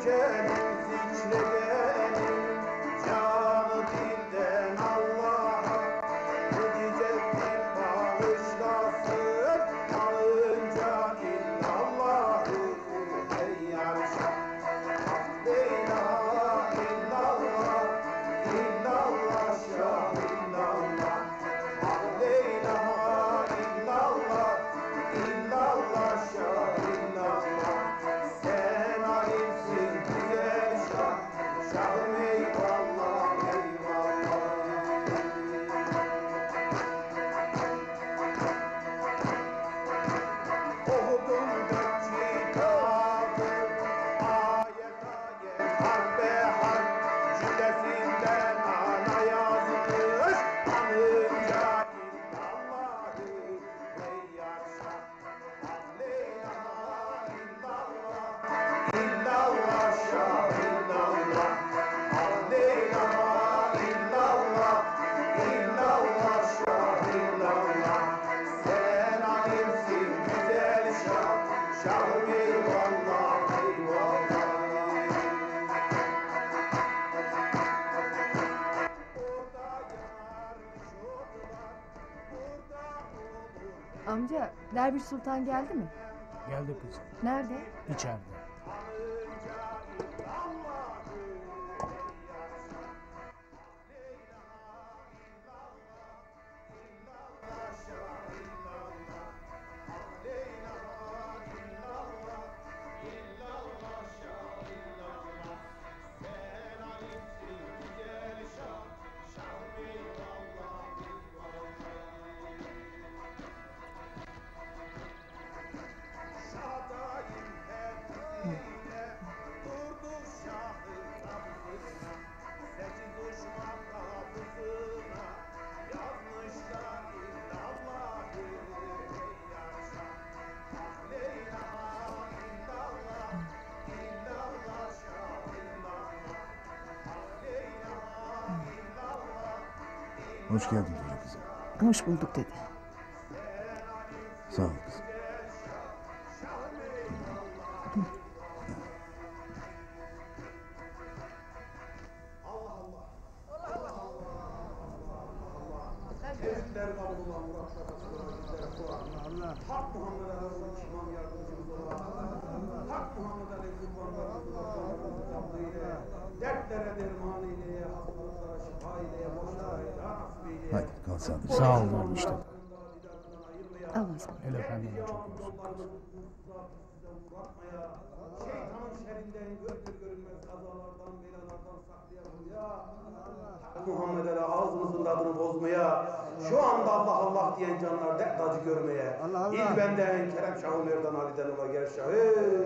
dökelim, zikredelim, canı dilden Allah'a, Hedice'nin bağışlasın, alınca illallahı, ey yarşa. La ilahe illallah, illallah, şah illallah. La ilahe illallah, illallah, şah illallah. Sen alimsin güzel şah, şahım eyvallah, eyvallah. Okudum dört kitabı, ayet ayet, harbe harp, cümlesinden ana yazılmış, anınca illallahı, ey yarşa. La ilahe illallah, illallah, şah illallah. La ilahe illallah, illallah, şah illallah. Sen alimsin güzel şah, şahım eyvallah, eyvallah. Amca, Derviş Sultan geldi mi? Geldi kızım. Nerede? İçeride. Hoş geldin Hülya kızım. Hoş bulduk dedi. Sağ ol kızım. Tevhidler kabul olan muratlara bizlere sorar. Hak Muhammed'e Resulü imam yardımcımız olan Hak Muhammed'e kurbanlarımızı yaptığı ile dertlere derman ile, hastalıklara şifa ile, boşlara nasip ile. Hadi kal sağlıcakla. Sağ ol Derviş dede. Allah'a ısmarladık. El efendime çok olsun kızım. Şeytanın şerrinden görünür görünmez kazalardan, belalardan saklayalım ya. Muhammed'e ağzımızın tadını bozmaya, şu anda Allah Allah diyen canlar dert acı görmeye. İl benden Kerem Şahı Merdan Ali'den ola gel Şahı.